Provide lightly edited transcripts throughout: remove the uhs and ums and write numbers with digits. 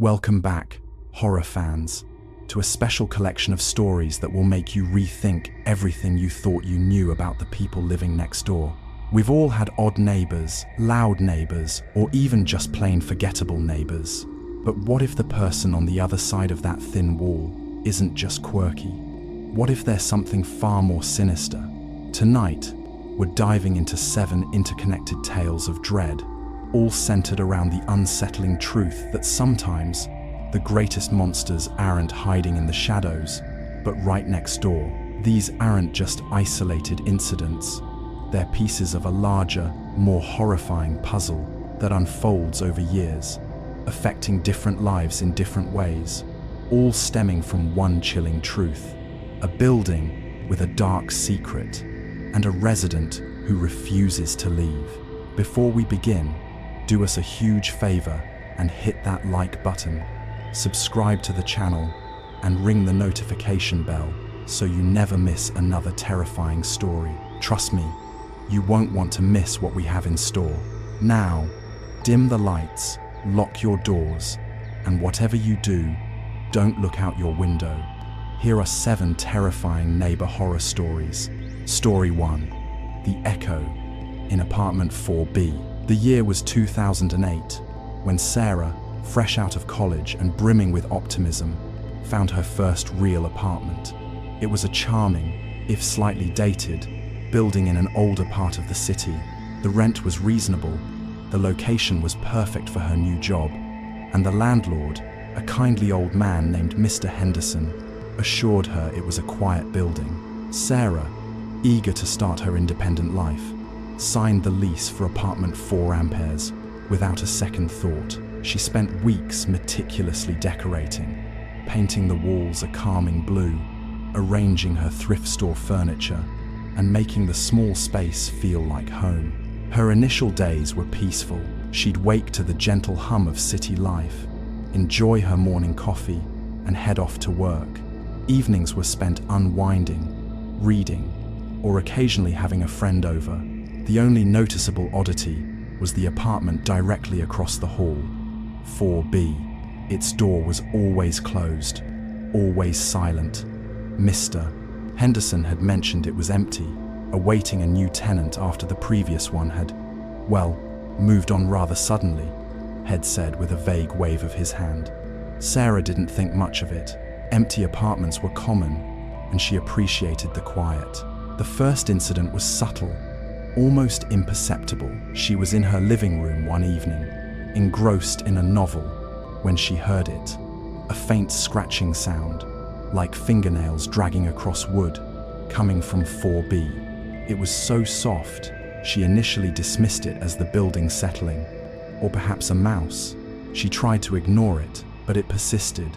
Welcome back, horror fans, to a special collection of stories that will make you rethink everything you thought you knew about the people living next door. We've all had odd neighbors, loud neighbors, or even just plain forgettable neighbors. But what if the person on the other side of that thin wall isn't just quirky? What if there's something far more sinister? Tonight, we're diving into 7 interconnected tales of dread, all centered around the unsettling truth that sometimes the greatest monsters aren't hiding in the shadows, but right next door. These aren't just isolated incidents. They're pieces of a larger, more horrifying puzzle that unfolds over years, affecting different lives in different ways, all stemming from one chilling truth: a building with a dark secret and a resident who refuses to leave. Before we begin, do us a huge favor and hit that like button, subscribe to the channel, and ring the notification bell so you never miss another terrifying story. Trust me, you won't want to miss what we have in store. Now, dim the lights, lock your doors, and whatever you do, don't look out your window. Here are 7 terrifying neighbor horror stories. Story 1. The Echo, in apartment 4B. The year was 2008, when Sarah, fresh out of college and brimming with optimism, found her first real apartment. It was a charming, if slightly dated, building in an older part of the city. The rent was reasonable, the location was perfect for her new job, and the landlord, a kindly old man named Mr. Henderson, assured her it was a quiet building. Sarah, eager to start her independent life, signed the lease for apartment 4 amperes without a second thought. She spent weeks meticulously decorating, painting the walls a calming blue, arranging her thrift store furniture, and making the small space feel like home. Her initial days were peaceful. She'd wake to the gentle hum of city life, enjoy her morning coffee, and head off to work. Evenings were spent unwinding, reading, or occasionally having a friend over. The only noticeable oddity was the apartment directly across the hall, 4B. Its door was always closed, always silent. Mr. Henderson had mentioned it was empty, awaiting a new tenant after the previous one had, well, moved on rather suddenly, Head said with a vague wave of his hand. Sarah didn't think much of it. Empty apartments were common, and she appreciated the quiet. The first incident was subtle, almost imperceptible. She was in her living room one evening, engrossed in a novel, when she heard it. A faint scratching sound, like fingernails dragging across wood, coming from 4B. It was so soft, she initially dismissed it as the building settling, or perhaps a mouse. She tried to ignore it, but it persisted,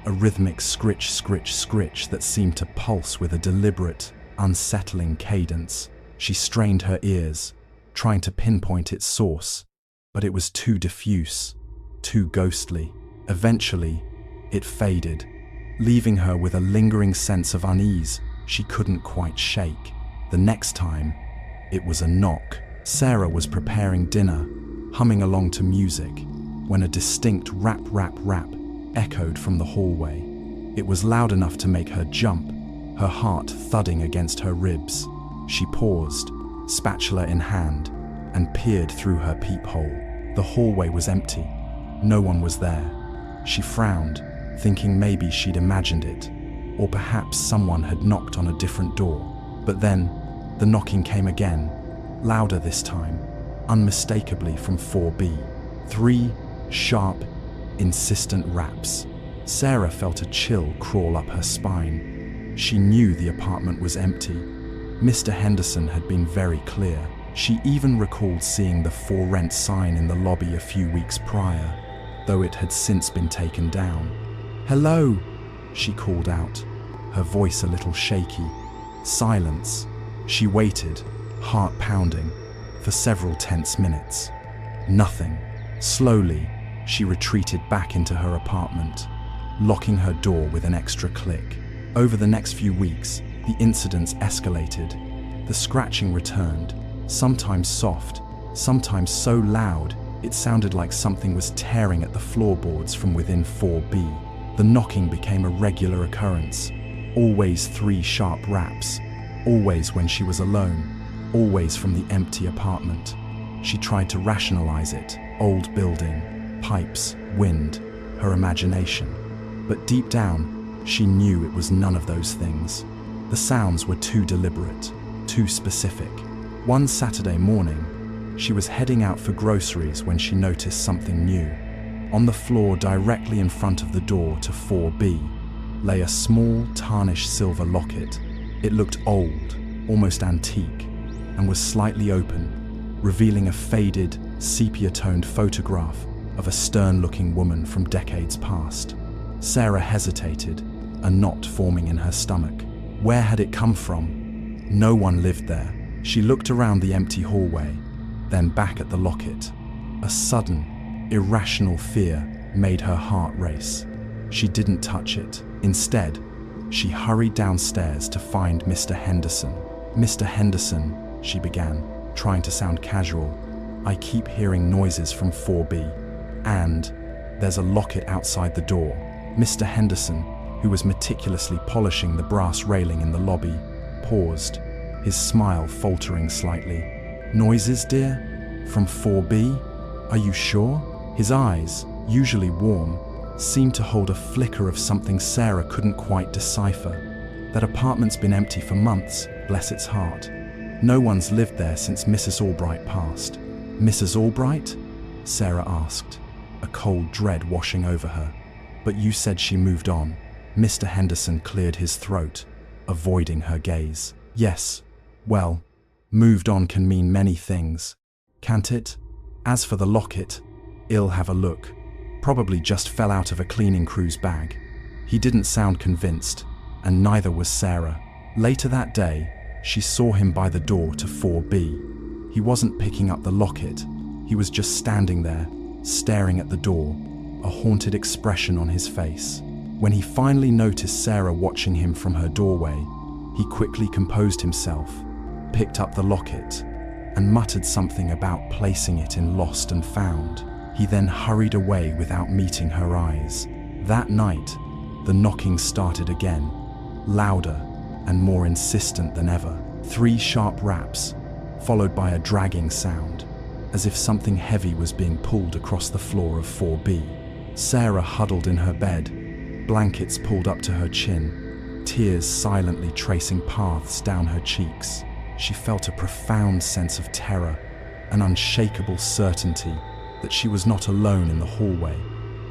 a rhythmic scritch, scritch, scritch that seemed to pulse with a deliberate, unsettling cadence. She strained her ears, trying to pinpoint its source, but it was too diffuse, too ghostly. Eventually, it faded, leaving her with a lingering sense of unease she couldn't quite shake. The next time, it was a knock. Sarah was preparing dinner, humming along to music, when a distinct rap, rap, rap echoed from the hallway. It was loud enough to make her jump, her heart thudding against her ribs. She paused, spatula in hand, and peered through her peephole. The hallway was empty. No one was there. She frowned, thinking maybe she'd imagined it, or perhaps someone had knocked on a different door. But then, the knocking came again, louder this time, unmistakably from 4B. 3 sharp, insistent raps. Sarah felt a chill crawl up her spine. She knew the apartment was empty. Mr. Henderson had been very clear. She even recalled seeing the for rent sign in the lobby a few weeks prior, though it had since been taken down. "Hello," she called out, her voice a little shaky. Silence. She waited, heart pounding, for several tense minutes. Nothing. Slowly, she retreated back into her apartment, locking her door with an extra click. Over the next few weeks, the incidents escalated. The scratching returned, sometimes soft, sometimes so loud It sounded like something was tearing at the floorboards from within 4B. The knocking became a regular occurrence. Always 3 sharp raps. Always when she was alone. Always from the empty apartment. She tried to rationalize it. Old building, pipes, wind, her imagination. But deep down, she knew it was none of those things. The sounds were too deliberate, too specific. One Saturday morning, she was heading out for groceries when she noticed something new. On the floor directly in front of the door to 4B lay a small, tarnished silver locket. It looked old, almost antique, and was slightly open, revealing a faded, sepia-toned photograph of a stern-looking woman from decades past. Sarah hesitated, a knot forming in her stomach. Where had it come from? No one lived there. She looked around the empty hallway, then back at the locket. A sudden, irrational fear made her heart race. She didn't touch it. Instead, she hurried downstairs to find Mr. Henderson. "Mr. Henderson," she began, trying to sound casual, "I keep hearing noises from 4B, and there's a locket outside the door." Mr. Henderson, who was meticulously polishing the brass railing in the lobby, paused, his smile faltering slightly. "Noises, dear? From 4B? Are you sure?" His eyes, usually warm, seemed to hold a flicker of something Sarah couldn't quite decipher. "That apartment's been empty for months, bless its heart. No one's lived there since Mrs. Albright passed." "Mrs. Albright?" Sarah asked, a cold dread washing over her. "But you said she moved on." Mr. Henderson cleared his throat, avoiding her gaze. "Yes, well, moved on can mean many things, can't it? As for the locket, I'll have a look. Probably just fell out of a cleaning crew's bag." He didn't sound convinced, and neither was Sarah. Later that day, she saw him by the door to 4B. He wasn't picking up the locket. He was just standing there, staring at the door, a haunted expression on his face. When he finally noticed Sarah watching him from her doorway, he quickly composed himself, picked up the locket, and muttered something about placing it in Lost and Found. He then hurried away without meeting her eyes. That night, the knocking started again, louder and more insistent than ever. 3 sharp raps, followed by a dragging sound, as if something heavy was being pulled across the floor of 4B. Sarah huddled in her bed, blankets pulled up to her chin, tears silently tracing paths down her cheeks. She felt a profound sense of terror, an unshakable certainty that she was not alone in the hallway,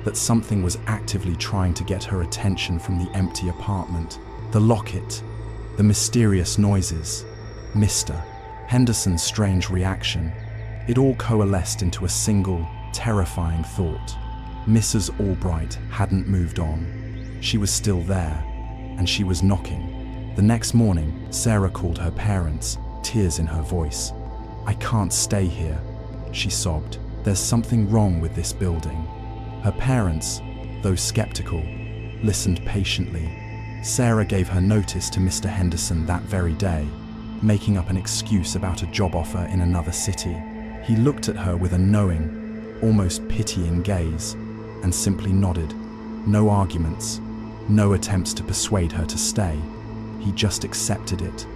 that something was actively trying to get her attention from the empty apartment. The locket, the mysterious noises, Mr. Henderson's strange reaction, it all coalesced into a single, terrifying thought. Mrs. Albright hadn't moved on. She was still there, and she was knocking. The next morning, Sarah called her parents, tears in her voice. "I can't stay here," she sobbed. "There's something wrong with this building." Her parents, though skeptical, listened patiently. Sarah gave her notice to Mr. Henderson that very day, making up an excuse about a job offer in another city. He looked at her with a knowing, almost pitying gaze, and simply nodded. No arguments, no attempts to persuade her to stay. He just accepted it,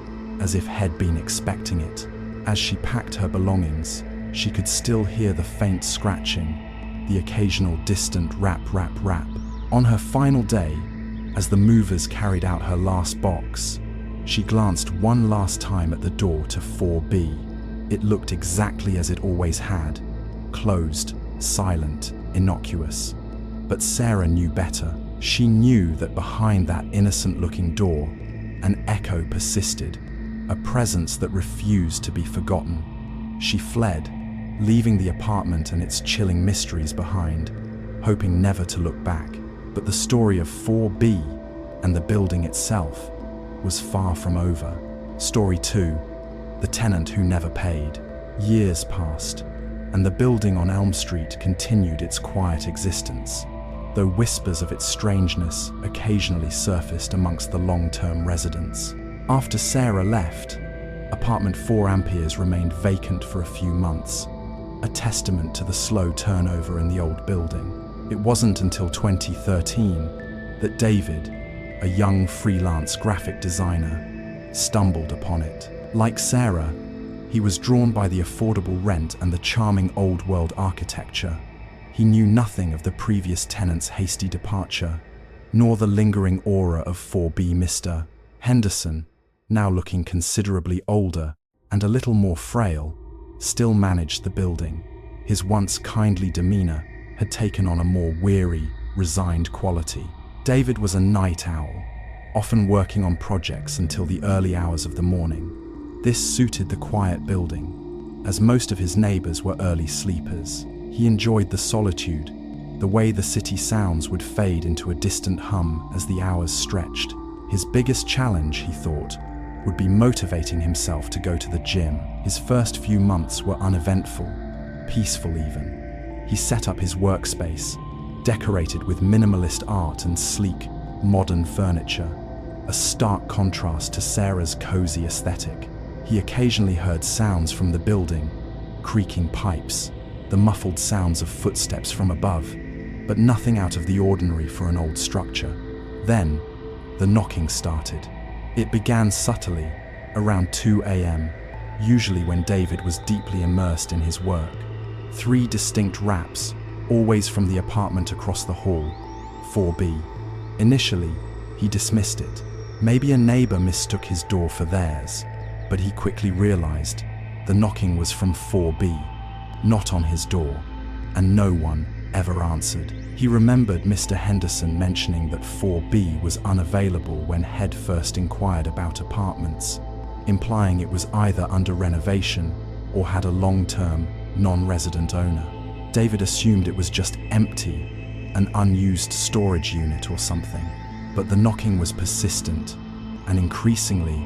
as if he'd been expecting it. As she packed her belongings, she could still hear the faint scratching, the occasional distant rap, rap, rap. On her final day, as the movers carried out her last box, she glanced one last time at the door to 4B. It looked exactly as it always had, closed, silent, innocuous. But Sarah knew better. She knew that behind that innocent-looking door, an echo persisted, a presence that refused to be forgotten. She fled, leaving the apartment and its chilling mysteries behind, hoping never to look back. But the story of 4B and the building itself was far from over. Story 2, the tenant who never paid. Years passed, and the building on Elm Street continued its quiet existence, though whispers of its strangeness occasionally surfaced amongst the long-term residents. After Sarah left, apartment 4 Amperes remained vacant for a few months. a testament to the slow turnover in the old building. It wasn't until 2013 that David, a young freelance graphic designer, stumbled upon it. Like Sarah, he was drawn by the affordable rent and the charming old-world architecture. He knew nothing of the previous tenant's hasty departure, nor the lingering aura of 4B Mr. Henderson, now looking considerably older and a little more frail, still managed the building. His once kindly demeanor had taken on a more weary, resigned quality. David was a night owl, often working on projects until the early hours of the morning. This suited the quiet building, as most of his neighbors were early sleepers. He enjoyed the solitude, the way the city sounds would fade into a distant hum as the hours stretched. His biggest challenge, he thought, would be motivating himself to go to the gym. His first few months were uneventful, peaceful even. He set up his workspace, decorated with minimalist art and sleek, modern furniture, a stark contrast to Sarah's cozy aesthetic. He occasionally heard sounds from the building, creaking pipes, the muffled sounds of footsteps from above, but nothing out of the ordinary for an old structure. Then, the knocking started. It began subtly, around 2 a.m., usually when David was deeply immersed in his work. 3 distinct raps, always from the apartment across the hall, 4B. Initially, he dismissed it. Maybe a neighbor mistook his door for theirs, but he quickly realized the knocking was from 4B, not on his door, and no one ever answered. He remembered Mr. Henderson mentioning that 4B was unavailable when Head first inquired about apartments, implying it was either under renovation or had a long-term, non-resident owner. David assumed it was just empty, an unused storage unit or something. But the knocking was persistent, and increasingly,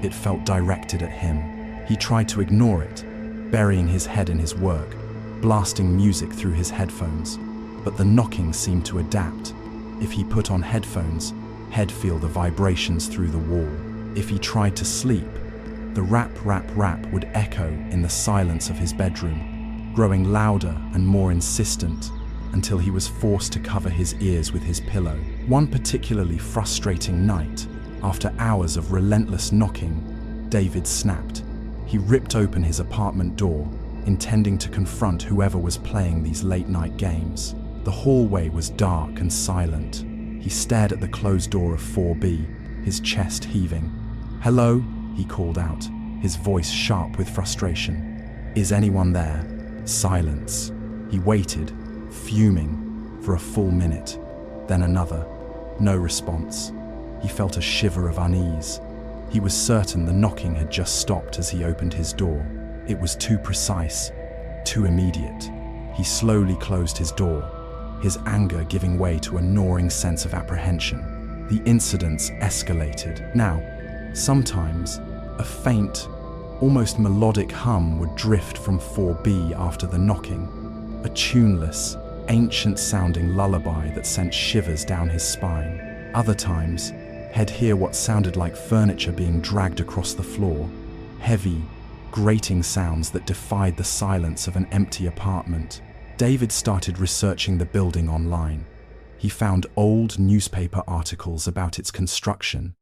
it felt directed at him. He tried to ignore it, burying his head in his work, blasting music through his headphones. But the knocking seemed to adapt. If he put on headphones, he'd feel the vibrations through the wall. If he tried to sleep, the rap would echo in the silence of his bedroom, growing louder and more insistent until he was forced to cover his ears with his pillow. One particularly frustrating night, after hours of relentless knocking, David snapped. He ripped open his apartment door, intending to confront whoever was playing these late-night games. The hallway was dark and silent. He stared at the closed door of 4B, his chest heaving. "Hello?" he called out, his voice sharp with frustration. "Is anyone there?" Silence. He waited, fuming, for a full minute, then another. No response. He felt a shiver of unease. He was certain the knocking had just stopped as he opened his door. It was too precise, too immediate. He slowly closed his door, his anger giving way to a gnawing sense of apprehension. The incidents escalated. Now, sometimes, a faint, almost melodic hum would drift from 4B after the knocking, a tuneless, ancient-sounding lullaby that sent shivers down his spine. Other times, he'd hear what sounded like furniture being dragged across the floor, heavy, grating sounds that defied the silence of an empty apartment. David started researching the building online. He found old newspaper articles about its construction,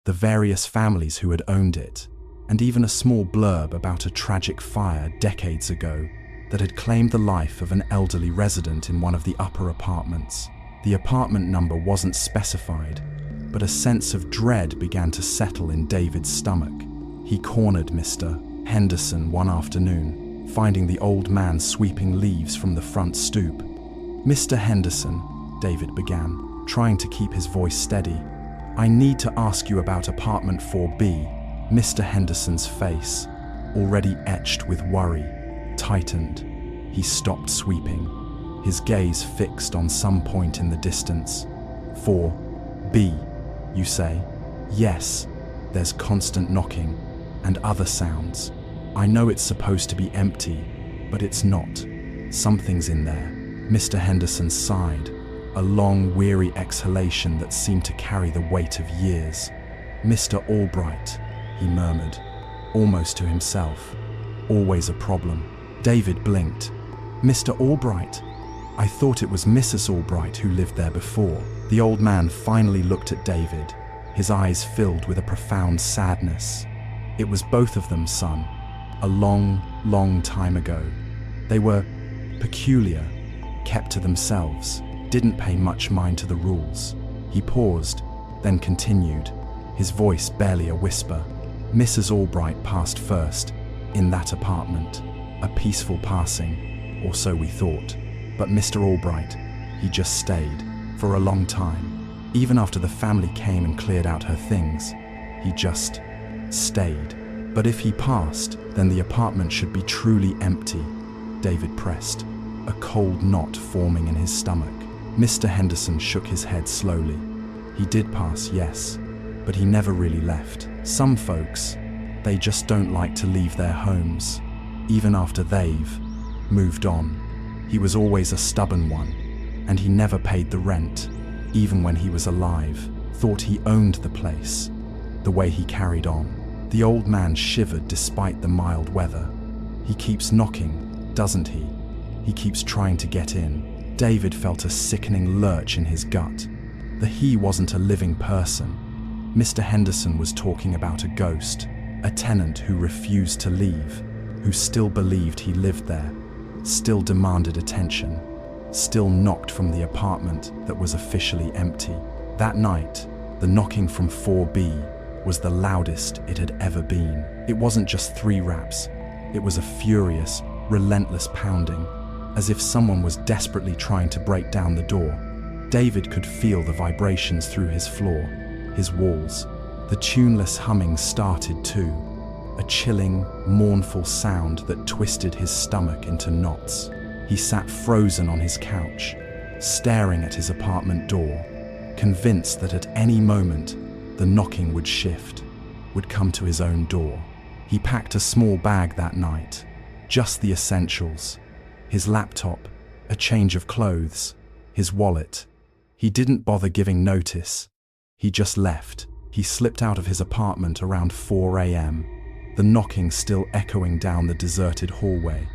the various families who had owned it, and even a small blurb about a tragic fire decades ago that had claimed the life of an elderly resident in one of the upper apartments. The apartment number wasn't specified, but a sense of dread began to settle in David's stomach. He cornered Mr. Henderson one afternoon, finding the old man sweeping leaves from the front stoop. "Mr. Henderson," David began, trying to keep his voice steady, "I need to ask you about apartment 4B. Mr. Henderson's face, already etched with worry, tightened. He stopped sweeping, his gaze fixed on some point in the distance. 4B, you say? Yes, there's constant knocking and other sounds. I know it's supposed to be empty, but it's not. Something's in there." Mr. Henderson sighed, a long, weary exhalation that seemed to carry the weight of years. "Mr. Albright," he murmured, almost to himself. "Always a problem." David blinked, "Mr. Albright. I thought it was Mrs. Albright who lived there before." The old man finally looked at David, his eyes filled with a profound sadness. "It was both of them, son. A long, long time ago. They were peculiar, kept to themselves, didn't pay much mind to the rules." He paused, then continued, his voice barely a whisper. "Mrs. Albright passed first, in that apartment. A peaceful passing, or so we thought. But Mr. Albright, he just stayed, for a long time. Even after the family came and cleared out her things, he just stayed. But if he passed, then the apartment should be truly empty." David pressed, a cold knot forming in his stomach. Mr. Henderson shook his head slowly. "He did pass, yes, but he never really left. Some folks, they just don't like to leave their homes, even after they've moved on. He was always a stubborn one, and he never paid the rent, even when he was alive. Thought he owned the place, the way he carried on." The old man shivered despite the mild weather. "He keeps knocking, doesn't he? He keeps trying to get in." David felt a sickening lurch in his gut. The he wasn't a living person. Mr. Henderson was talking about a ghost, a tenant who refused to leave, who still believed he lived there, still demanded attention, still knocked from the apartment that was officially empty. That night, the knocking from 4B was the loudest it had ever been. It wasn't just 3 raps, it was a furious, relentless pounding, as if someone was desperately trying to break down the door. David could feel the vibrations through his floor, his walls. The tuneless humming started too, a chilling, mournful sound that twisted his stomach into knots. He sat frozen on his couch, staring at his apartment door, convinced that at any moment the knocking would shift, would come to his own door. He packed a small bag that night, just the essentials: his laptop, a change of clothes, his wallet. He didn't bother giving notice. He just left. He slipped out of his apartment around 4 a.m., the knocking still echoing down the deserted hallway,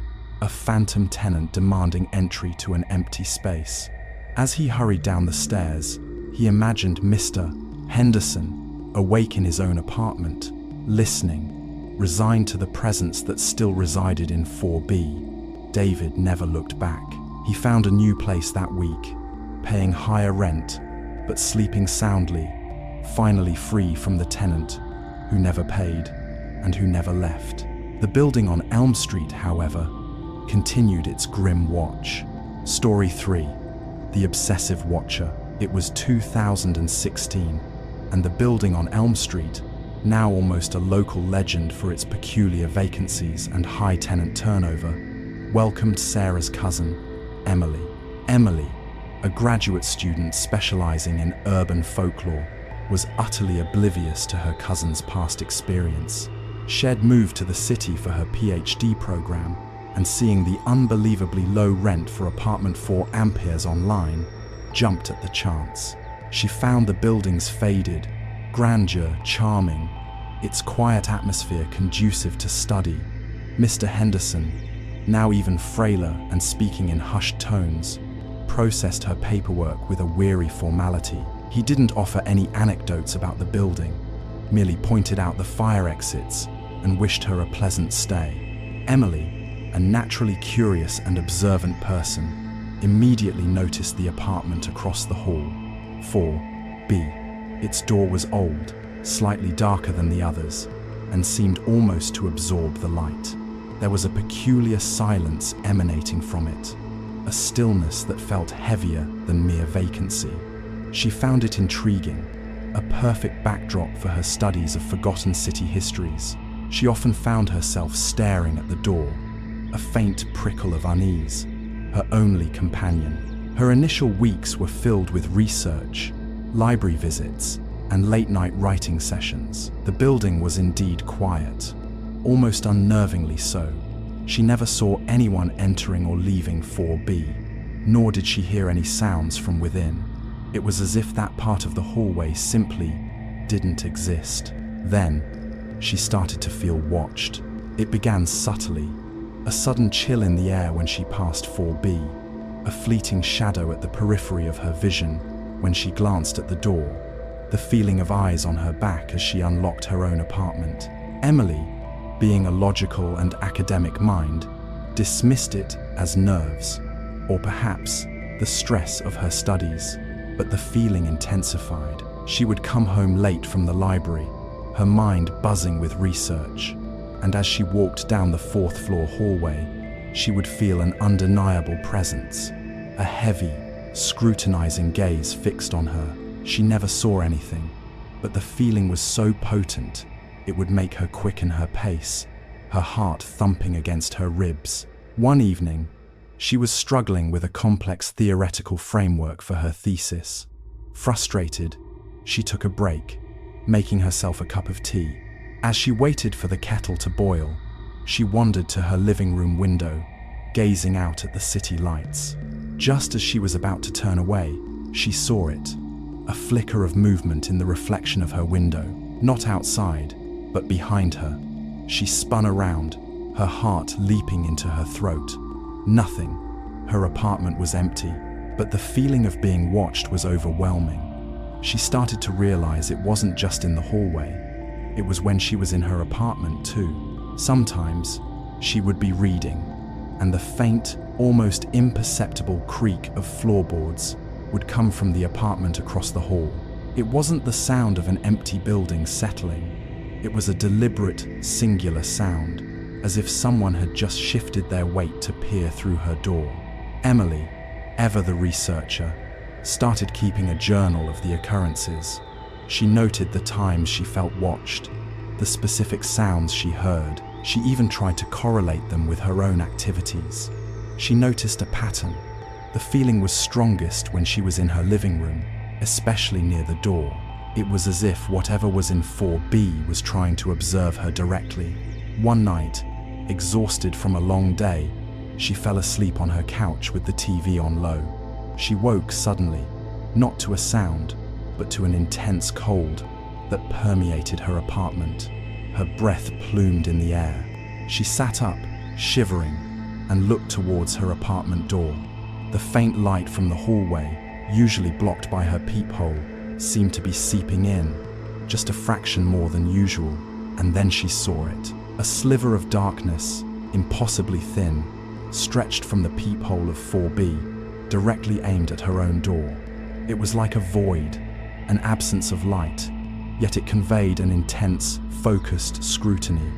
a phantom tenant demanding entry to an empty space. As he hurried down the stairs, he imagined Mr. Henderson awake in his own apartment, listening, resigned to the presence that still resided in 4B. David never looked back. He found a new place that week, paying higher rent, but sleeping soundly, finally free from the tenant who never paid and who never left. The building on Elm Street, however, continued its grim watch. Story 3. The Obsessive Watcher. It was 2016, and the building on Elm Street, now almost a local legend for its peculiar vacancies and high tenant turnover, welcomed Sarah's cousin, Emily. Emily, a graduate student specializing in urban folklore, was utterly oblivious to her cousin's past experience. She'd moved to the city for her PhD program, and seeing the unbelievably low rent for apartment 4 Amperes online, jumped at the chance. She found the building's faded grandeur charming, its quiet atmosphere conducive to study. Mr. Henderson, now even frailer and speaking in hushed tones, processed her paperwork with a weary formality. He didn't offer any anecdotes about the building, merely pointed out the fire exits and wished her a pleasant stay. Emily, a naturally curious and observant person, immediately noticed the apartment across the hall, 4B. Its door was old, slightly darker than the others, and seemed almost to absorb the light. There was a peculiar silence emanating from it, a stillness that felt heavier than mere vacancy. She found it intriguing, a perfect backdrop for her studies of forgotten city histories. She often found herself staring at the door, a faint prickle of unease, her only companion. Her initial weeks were filled with research, library visits, and late-night writing sessions. The building was indeed quiet, almost unnervingly so. She never saw anyone entering or leaving 4B, nor did she hear any sounds from within. It was as if that part of the hallway simply didn't exist. Then, she started to feel watched. It began subtly, A sudden chill in the air when she passed 4B, a fleeting shadow at the periphery of her vision when she glanced at the door, the feeling of eyes on her back as she unlocked her own apartment. Emily, being a logical and academic mind, dismissed it as nerves, or perhaps the stress of her studies. But the feeling intensified. She would come home late from the library, her mind buzzing with research, and as she walked down the 4th floor hallway, she would feel an undeniable presence, a heavy, scrutinizing gaze fixed on her. She never saw anything, but the feeling was so potent, it would make her quicken her pace, her heart thumping against her ribs. One evening, she was struggling with a complex theoretical framework for her thesis. Frustrated, she took a break, making herself a cup of tea. As she waited for the kettle to boil, she wandered to her living room window, gazing out at the city lights. Just as she was about to turn away, she saw it, a flicker of movement in the reflection of her window, not outside, but behind her. She spun around, her heart leaping into her throat. Nothing. Her apartment was empty, but the feeling of being watched was overwhelming. She started to realize it wasn't just in the hallway. It was when she was in her apartment too. Sometimes, she would be reading, and the faint, almost imperceptible creak of floorboards would come from the apartment across the hall. It wasn't the sound of an empty building settling. It was a deliberate, singular sound, as if someone had just shifted their weight to peer through her door. Emily, ever the researcher, started keeping a journal of the occurrences. She noted the times she felt watched, the specific sounds she heard. She even tried to correlate them with her own activities. She noticed a pattern. The feeling was strongest when she was in her living room, especially near the door. It was as if whatever was in 4B was trying to observe her directly. One night, exhausted from a long day, she fell asleep on her couch with the TV on low. She woke suddenly, not to a sound, but to an intense cold that permeated her apartment. Her breath plumed in the air. She sat up, shivering, and looked towards her apartment door. The faint light from the hallway, usually blocked by her peephole, seemed to be seeping in, just a fraction more than usual, and then she saw it. A sliver of darkness, impossibly thin, stretched from the peephole of 4B, directly aimed at her own door. It was like a void, an absence of light, yet it conveyed an intense, focused scrutiny.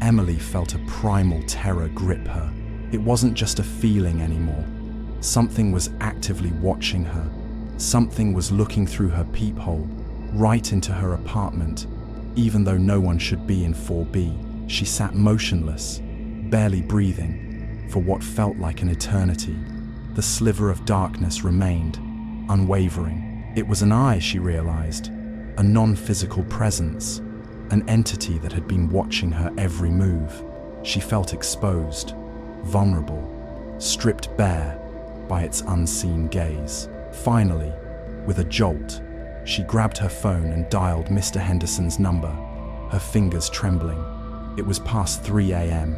Emily felt a primal terror grip her. It wasn't just a feeling anymore. Something was actively watching her. Something was looking through her peephole, right into her apartment, even though no one should be in 4B. She sat motionless, barely breathing, for what felt like an eternity. The sliver of darkness remained, unwavering. It was an eye, she realized, a non-physical presence, an entity that had been watching her every move. She felt exposed, vulnerable, stripped bare by its unseen gaze. Finally, with a jolt, she grabbed her phone and dialed Mr. Henderson's number, her fingers trembling. It was past 3 a.m.,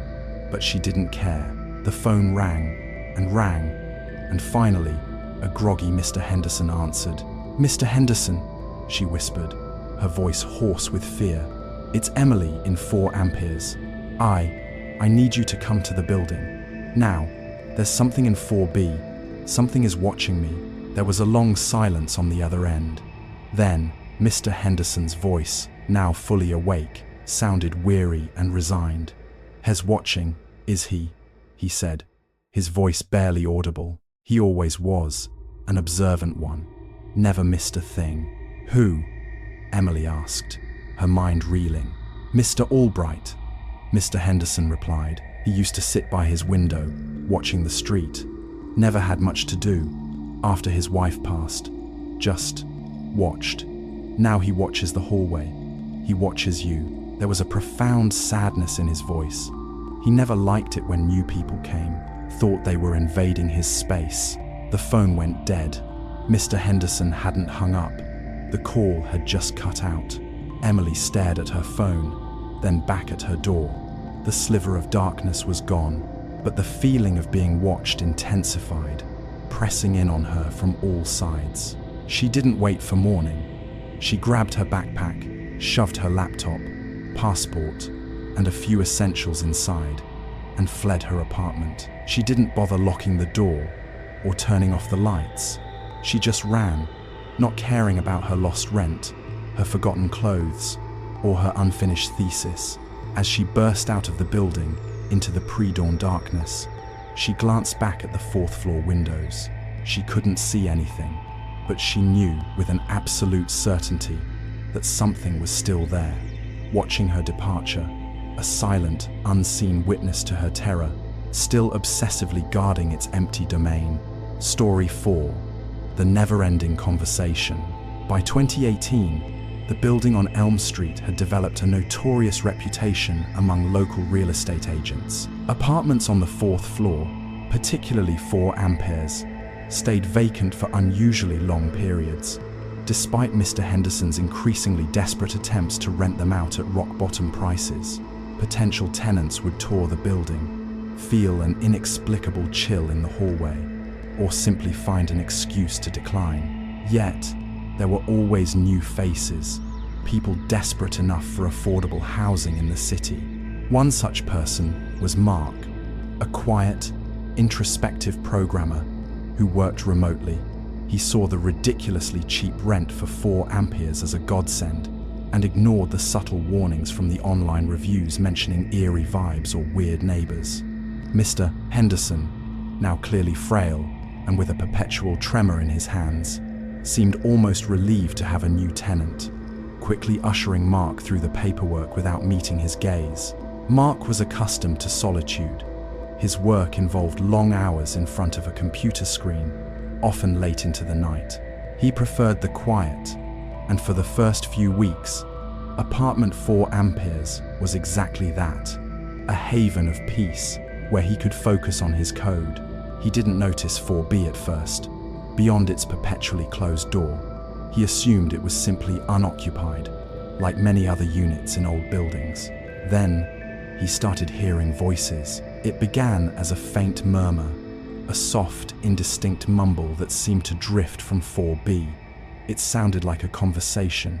but she didn't care. The phone rang, and finally, a groggy Mr. Henderson answered. "Mr. Henderson," she whispered, her voice hoarse with fear. "It's Emily in 4 Amperes. I need you to come to the building. Now, there's something in 4B. Something is watching me." There was a long silence on the other end. Then, Mr. Henderson's voice, now fully awake, sounded weary and resigned. "Hes watching, is he?" he said, his voice barely audible. He always was, an observant one, never missed a thing. "Who?" Emily asked, her mind reeling. "Mr. Albright," Mr. Henderson replied. He used to sit by his window, watching the street. Never had much to do, after his wife passed. Just watched. Now he watches the hallway. He watches you. There was a profound sadness in his voice. He never liked it when new people came, thought they were invading his space. The phone went dead. Mr. Henderson hadn't hung up. The call had just cut out. Emily stared at her phone, then back at her door. The sliver of darkness was gone. But the feeling of being watched intensified, pressing in on her from all sides. She didn't wait for morning. She grabbed her backpack, shoved her laptop, passport, and a few essentials inside, and fled her apartment. She didn't bother locking the door or turning off the lights. She just ran, not caring about her lost rent, her forgotten clothes, or her unfinished thesis. As she burst out of the building into the pre-dawn darkness, she glanced back at the fourth-floor windows. She couldn't see anything, but she knew with an absolute certainty that something was still there, watching her departure, a silent, unseen witness to her terror, still obsessively guarding its empty domain. Story 4. The Never-Ending Conversation. By 2018, the building on Elm Street had developed a notorious reputation among local real estate agents. Apartments on the fourth floor, particularly 4 Amperes, stayed vacant for unusually long periods. Despite Mr. Henderson's increasingly desperate attempts to rent them out at rock-bottom prices, potential tenants would tour the building, feel an inexplicable chill in the hallway, or simply find an excuse to decline. Yet, there were always new faces, people desperate enough for affordable housing in the city. One such person was Mark, a quiet, introspective programmer who worked remotely. He saw the ridiculously cheap rent for 4 Amperes as a godsend and ignored the subtle warnings from the online reviews mentioning eerie vibes or weird neighbors. Mr. Henderson, now clearly frail and with a perpetual tremor in his hands, seemed almost relieved to have a new tenant, quickly ushering Mark through the paperwork without meeting his gaze. Mark was accustomed to solitude. His work involved long hours in front of a computer screen, often late into the night. He preferred the quiet, and for the first few weeks, apartment 4 Amperes was exactly that, a haven of peace where he could focus on his code. He didn't notice 4B at first. Beyond its perpetually closed door, he assumed it was simply unoccupied, like many other units in old buildings. Then, he started hearing voices. It began as a faint murmur, a soft, indistinct mumble that seemed to drift from 4B. It sounded like a conversation,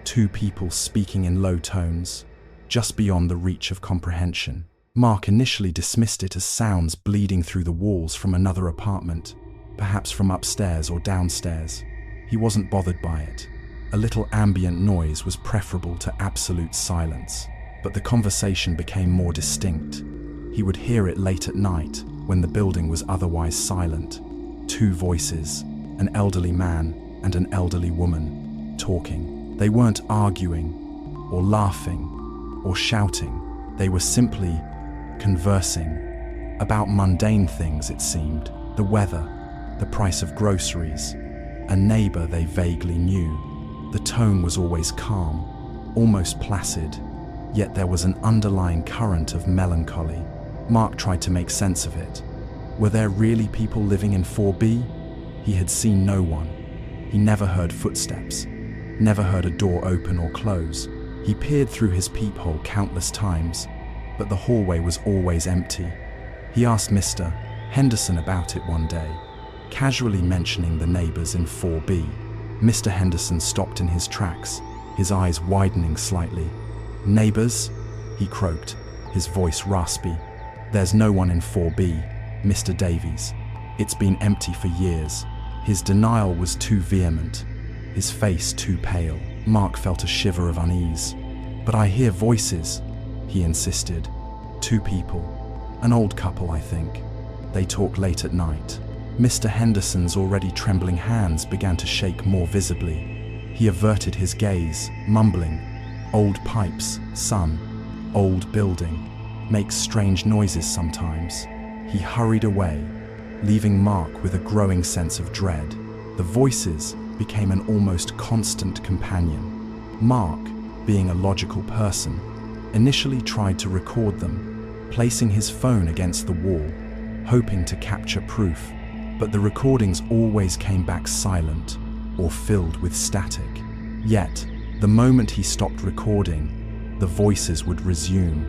2 people speaking in low tones, just beyond the reach of comprehension. Mark initially dismissed it as sounds bleeding through the walls from another apartment, perhaps from upstairs or downstairs. He wasn't bothered by it. A little ambient noise was preferable to absolute silence, but the conversation became more distinct. He would hear it late at night, when the building was otherwise silent. 2 voices, an elderly man and an elderly woman, talking. They weren't arguing, or laughing, or shouting. They were simply conversing about mundane things, it seemed. The weather, the price of groceries, a neighbor they vaguely knew. The tone was always calm, almost placid, yet there was an underlying current of melancholy. Mark tried to make sense of it. Were there really people living in 4B? He had seen no one. He never heard footsteps, never heard a door open or close. He peered through his peephole countless times, but the hallway was always empty. He asked Mr. Henderson about it one day, casually mentioning the neighbors in 4B. Mr. Henderson stopped in his tracks, his eyes widening slightly. "Neighbors?" he croaked, his voice raspy. "There's no one in 4B, Mr. Davies. It's been empty for years." His denial was too vehement, his face too pale. Mark felt a shiver of unease. "But I hear voices," he insisted. "2 people. An old couple, I think. They talk late at night." Mr. Henderson's already trembling hands began to shake more visibly. He averted his gaze, mumbling, "Old pipes, son. Old building. Makes strange noises sometimes." He hurried away, leaving Mark with a growing sense of dread. The voices became an almost constant companion. Mark, being a logical person, initially tried to record them, placing his phone against the wall, hoping to capture proof, but the recordings always came back silent or filled with static. Yet, the moment he stopped recording, the voices would resume,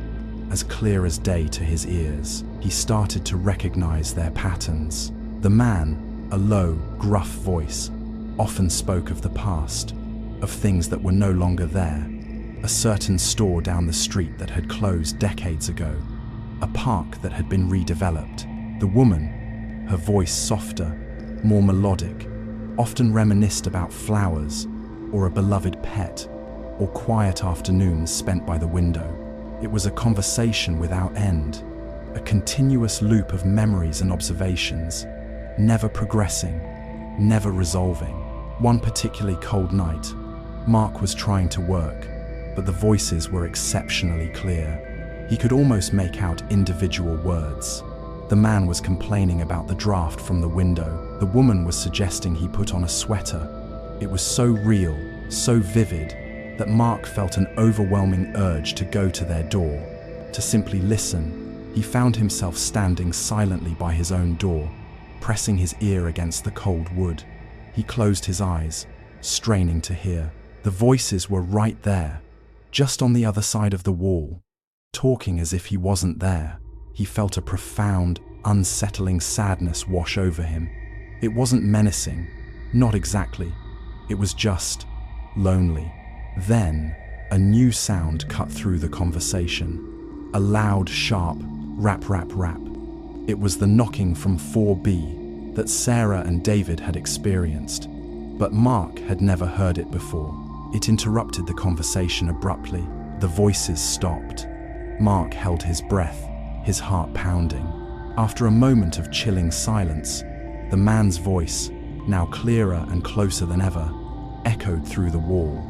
as clear as day to his ears. He started to recognize their patterns. The man, a low, gruff voice, often spoke of the past, of things that were no longer there. A certain store down the street that had closed decades ago, a park that had been redeveloped. The woman, her voice softer, more melodic, often reminisced about flowers or a beloved pet or quiet afternoons spent by the window. It was a conversation without end, a continuous loop of memories and observations, never progressing, never resolving. One particularly cold night, Mark was trying to work, but the voices were exceptionally clear. He could almost make out individual words. The man was complaining about the draft from the window. The woman was suggesting he put on a sweater. It was so real, so vivid, that Mark felt an overwhelming urge to go to their door, to simply listen. He found himself standing silently by his own door, pressing his ear against the cold wood. He closed his eyes, straining to hear. The voices were right there, just on the other side of the wall, talking as if he wasn't there. He felt a profound, unsettling sadness wash over him. It wasn't menacing, not exactly. It was just lonely. Then, a new sound cut through the conversation. A loud, sharp rap, rap, rap. It was the knocking from 4B that Sarah and David had experienced, but Mark had never heard it before. It interrupted the conversation abruptly. The voices stopped. Mark held his breath, his heart pounding. After a moment of chilling silence, the man's voice, now clearer and closer than ever, echoed through the wall,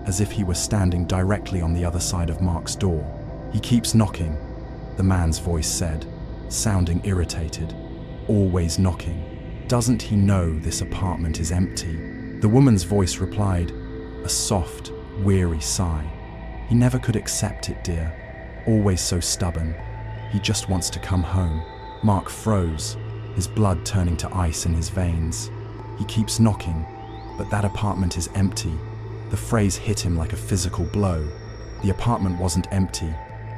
as if he were standing directly on the other side of Mark's door. "He keeps knocking," the man's voice said, sounding irritated. "Always knocking. Doesn't he know this apartment is empty?" The woman's voice replied, a soft, weary sigh. "He never could accept it, dear. Always so stubborn. He just wants to come home." Mark froze, his blood turning to ice in his veins. "He keeps knocking, but that apartment is empty." The phrase hit him like a physical blow. The apartment wasn't empty,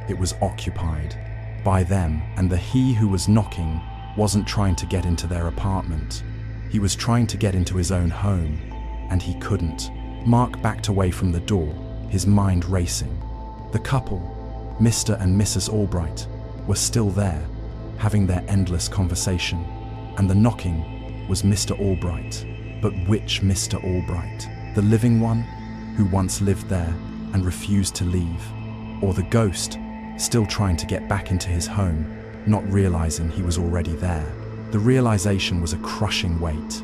it was occupied by them, and the he who was knocking wasn't trying to get into their apartment. He was trying to get into his own home, and he couldn't. Mark backed away from the door, his mind racing. The couple, Mr. and Mrs. Albright, were still there, having their endless conversation, and the knocking was Mr. Albright. But which Mr. Albright? The living one, who once lived there and refused to leave, or the ghost, still trying to get back into his home, not realizing he was already there? The realization was a crushing weight.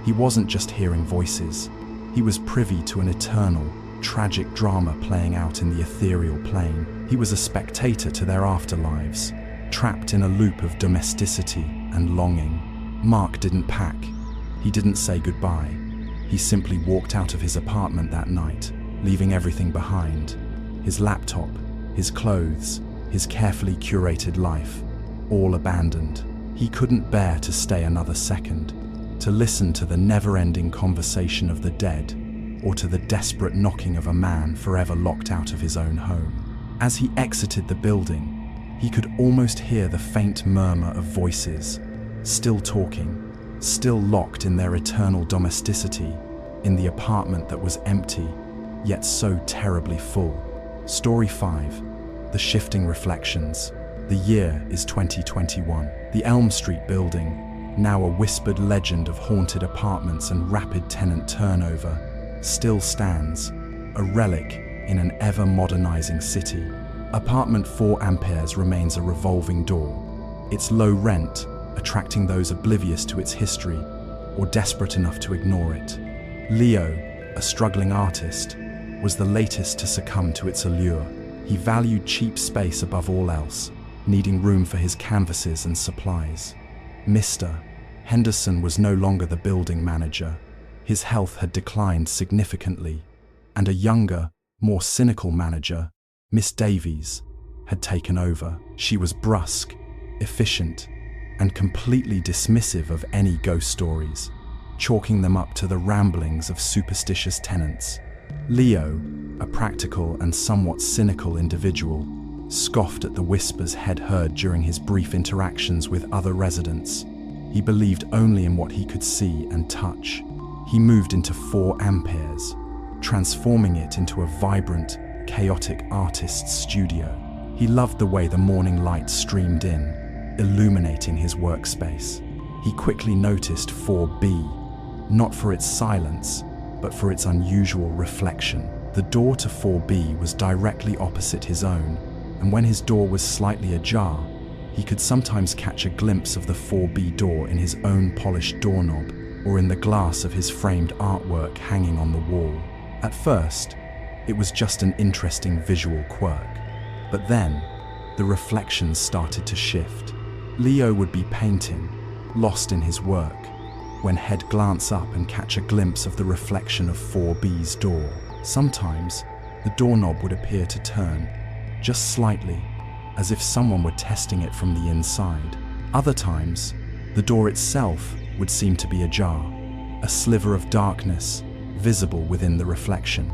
He wasn't just hearing voices, he was privy to an eternal, tragic drama playing out in the ethereal plane. He was a spectator to their afterlives, trapped in a loop of domesticity and longing. Mark didn't pack. He didn't say goodbye. He simply walked out of his apartment that night, leaving everything behind. His laptop, his clothes, his carefully curated life, all abandoned. He couldn't bear to stay another second, to listen to the never-ending conversation of the dead, or to the desperate knocking of a man forever locked out of his own home. As he exited the building, he could almost hear the faint murmur of voices, still talking, still locked in their eternal domesticity, in the apartment that was empty, yet so terribly full. Story 5. The Shifting Reflections. The year is 2021. The Elm Street building, now a whispered legend of haunted apartments and rapid tenant turnover, still stands, a relic in an ever-modernizing city. Apartment 4 Amperes remains a revolving door, its low rent attracting those oblivious to its history or desperate enough to ignore it. Leo, a struggling artist, was the latest to succumb to its allure. He valued cheap space above all else, needing room for his canvases and supplies. Mr. Henderson was no longer the building manager. His health had declined significantly, and a younger, more cynical manager, Miss Davies, had taken over. She was brusque, efficient, and completely dismissive of any ghost stories, chalking them up to the ramblings of superstitious tenants. Leo, a practical and somewhat cynical individual, scoffed at the whispers Head heard during his brief interactions with other residents. He believed only in what he could see and touch. He moved into 4 amperes, transforming it into a vibrant, chaotic artist's studio. He loved the way the morning light streamed in, illuminating his workspace. He quickly noticed 4B, not for its silence, but for its unusual reflection. The door to 4B was directly opposite his own, and when his door was slightly ajar, he could sometimes catch a glimpse of the 4B door in his own polished doorknob or in the glass of his framed artwork hanging on the wall. At first, it was just an interesting visual quirk, but then the reflections started to shift. Leo would be painting, lost in his work, when He'd glance up and catch a glimpse of the reflection of 4B's door. Sometimes, the doorknob would appear to turn, just slightly, as if someone were testing it from the inside. Other times, the door itself would seem to be ajar, a sliver of darkness visible within the reflection.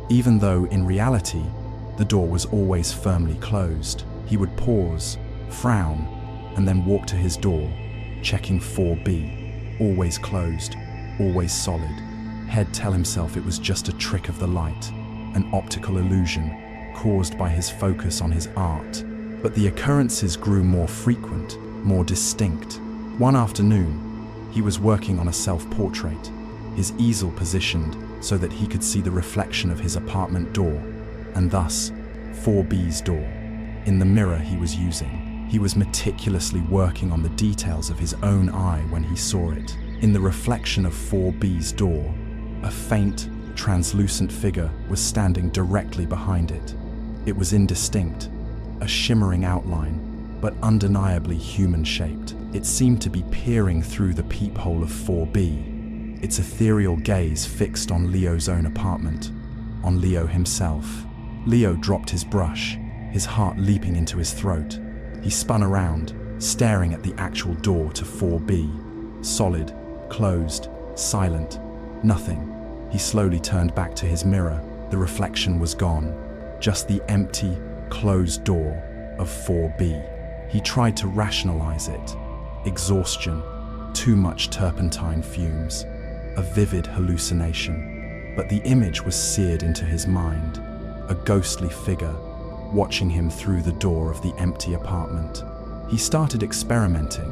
Even though, in reality, the door was always firmly closed. He would pause, frown, and then walk to his door, checking 4B, always closed, always solid. He'd tell himself it was just a trick of the light, an optical illusion caused by his focus on his art. But the occurrences grew more frequent, more distinct. One afternoon, he was working on a self-portrait, his easel positioned so that he could see the reflection of his apartment door, and thus 4B's door, in the mirror he was using. He was meticulously working on the details of his own eye when he saw it. In the reflection of 4B's door, a faint, translucent figure was standing directly behind it. It was indistinct, a shimmering outline, but undeniably human-shaped. It seemed to be peering through the peephole of 4B, its ethereal gaze fixed on Leo's own apartment, on Leo himself. Leo dropped his brush, his heart leaping into his throat. He spun around, staring at the actual door to 4B. Solid, closed, silent, nothing. He slowly turned back to his mirror. The reflection was gone, just the empty, closed door of 4B. He tried to rationalize it. Exhaustion, too much turpentine fumes, a vivid hallucination. But the image was seared into his mind, a ghostly figure watching him through the door of the empty apartment. He started experimenting.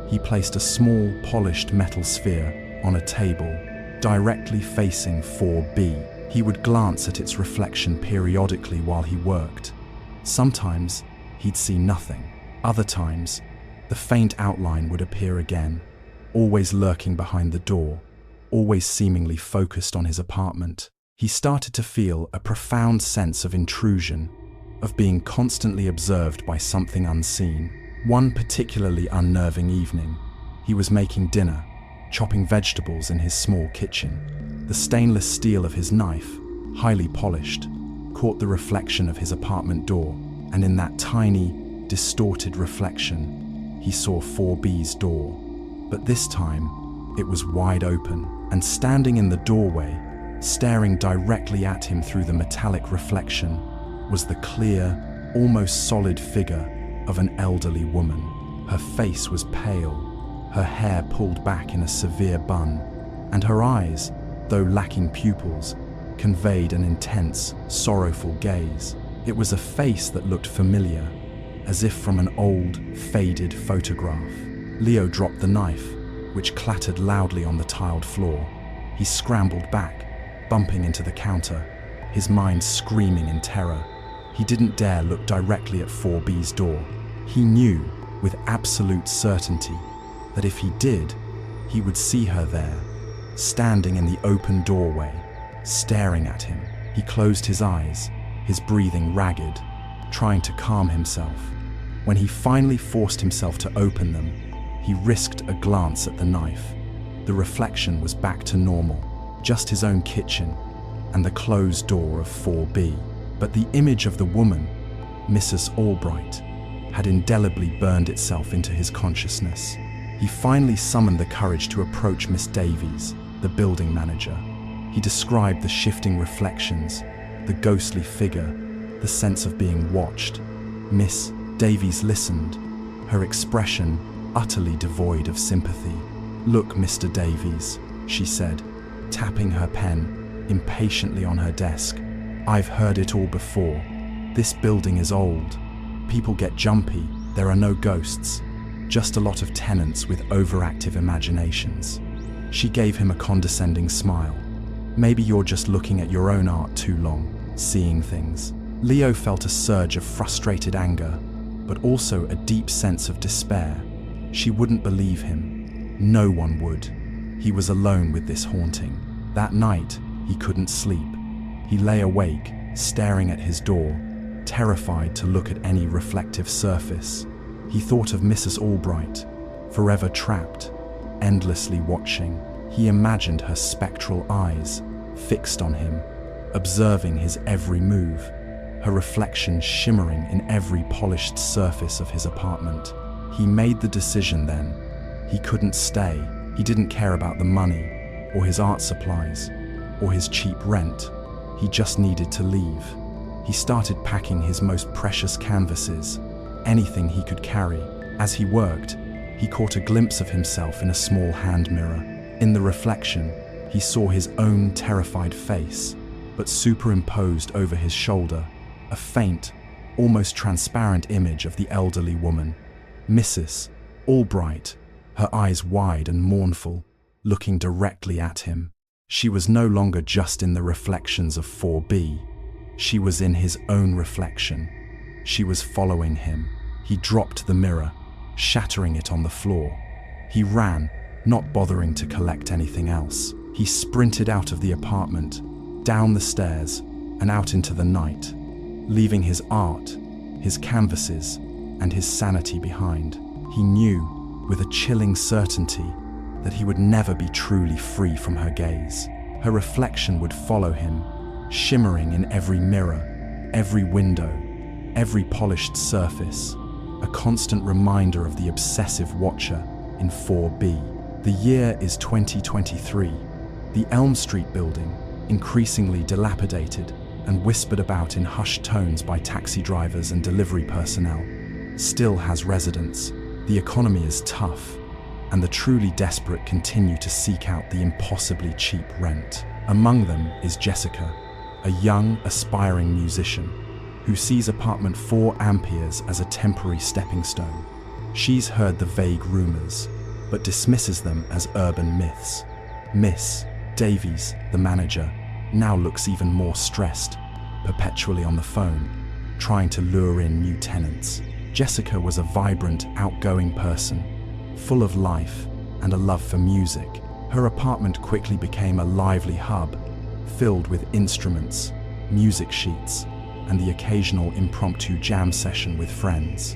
He placed a small, polished metal sphere on a table, directly facing 4B. He would glance at its reflection periodically while he worked. Sometimes, he'd see nothing. Other times, the faint outline would appear again, always lurking behind the door, always seemingly focused on his apartment. He started to feel a profound sense of intrusion, of being constantly observed by something unseen. One particularly unnerving evening, he was making dinner, chopping vegetables in his small kitchen. The stainless steel of his knife, highly polished, caught the reflection of his apartment door, and in that tiny, distorted reflection, he saw 4B's door. But this time, it was wide open, and standing in the doorway, staring directly at him through the metallic reflection, was the clear, almost solid figure of an elderly woman. Her face was pale, her hair pulled back in a severe bun, and her eyes, though lacking pupils, conveyed an intense, sorrowful gaze. It was a face that looked familiar, as if from an old, faded photograph. Leo dropped the knife, which clattered loudly on the tiled floor. He scrambled back, bumping into the counter, his mind screaming in terror. He didn't dare look directly at 4B's door. He knew, with absolute certainty, that if he did, he would see her there, standing in the open doorway, staring at him. He closed his eyes, his breathing ragged, trying to calm himself. When he finally forced himself to open them, he risked a glance at the knife. The reflection was back to normal, just his own kitchen and the closed door of 4B. But the image of the woman, Mrs. Albright, had indelibly burned itself into his consciousness. He finally summoned the courage to approach Miss Davies, the building manager. He described the shifting reflections, the ghostly figure, the sense of being watched. Miss Davies listened, her expression utterly devoid of sympathy. "Look, Mr. Davies," she said, tapping her pen impatiently on her desk. "I've heard it all before. This building is old. People get jumpy. There are no ghosts, just a lot of tenants with overactive imaginations." She gave him a condescending smile. "Maybe you're just looking at your own art too long, seeing things." Leo felt a surge of frustrated anger, but also a deep sense of despair. She wouldn't believe him. No one would. He was alone with this haunting. That night, he couldn't sleep. He lay awake, staring at his door, terrified to look at any reflective surface. He thought of Mrs. Albright, forever trapped, endlessly watching. He imagined her spectral eyes, fixed on him, observing his every move, her reflection shimmering in every polished surface of his apartment. He made the decision then. He couldn't stay. He didn't care about the money, or his art supplies, or his cheap rent. He just needed to leave. He started packing his most precious canvases, anything he could carry. As he worked, he caught a glimpse of himself in a small hand mirror. In the reflection, he saw his own terrified face, but superimposed over his shoulder, a faint, almost transparent image of the elderly woman, Mrs. Albright, her eyes wide and mournful, looking directly at him. She was no longer just in the reflections of 4B. She was in his own reflection. She was following him. He dropped the mirror, shattering it on the floor. He ran, not bothering to collect anything else. He sprinted out of the apartment, down the stairs, and out into the night, leaving his art, his canvases, and his sanity behind. He knew, with a chilling certainty, that he would never be truly free from her gaze. Her reflection would follow him, shimmering in every mirror, every window, every polished surface, a constant reminder of the obsessive watcher in 4B. The year is 2023. The Elm Street building, increasingly dilapidated and whispered about in hushed tones by taxi drivers and delivery personnel, still has residents. The economy is tough, and the truly desperate continue to seek out the impossibly cheap rent. Among them is Jessica, a young, aspiring musician who sees apartment 4 Amperes as a temporary stepping stone. She's heard the vague rumors, but dismisses them as urban myths. Miss Davies, the manager, now looks even more stressed, perpetually on the phone, trying to lure in new tenants. Jessica was a vibrant, outgoing person, full of life and a love for music. Her apartment quickly became a lively hub, filled with instruments, music sheets, and the occasional impromptu jam session with friends.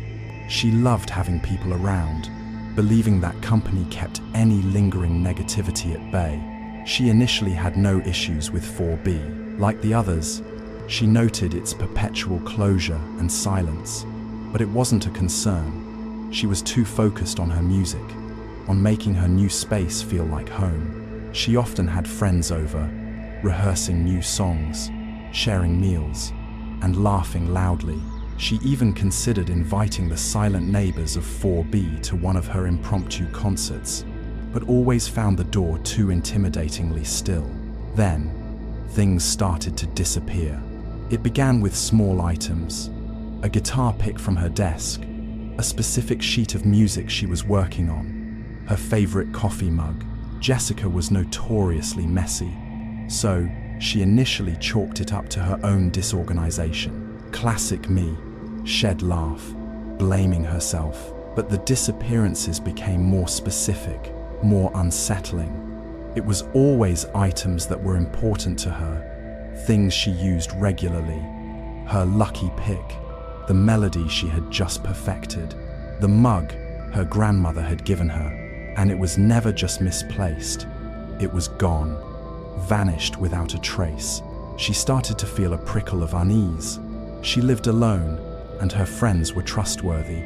She loved having people around, believing that company kept any lingering negativity at bay. She initially had no issues with 4B. Like the others, she noted its perpetual closure and silence, but it wasn't a concern. She was too focused on her music, on making her new space feel like home. She often had friends over, rehearsing new songs, sharing meals, and laughing loudly. She even considered inviting the silent neighbors of 4B to one of her impromptu concerts, but always found the door too intimidatingly still. Then, things started to disappear. It began with small items, a guitar pick from her desk, a specific sheet of music she was working on, her favorite coffee mug. Jessica was notoriously messy, so she initially chalked it up to her own disorganization. Classic me, she'd laugh, blaming herself. But the disappearances became more specific, more unsettling. It was always items that were important to her, things she used regularly. Her lucky pick, the melody she had just perfected, the mug her grandmother had given her, and it was never just misplaced. It was gone, vanished without a trace. She started to feel a prickle of unease. She lived alone, and her friends were trustworthy.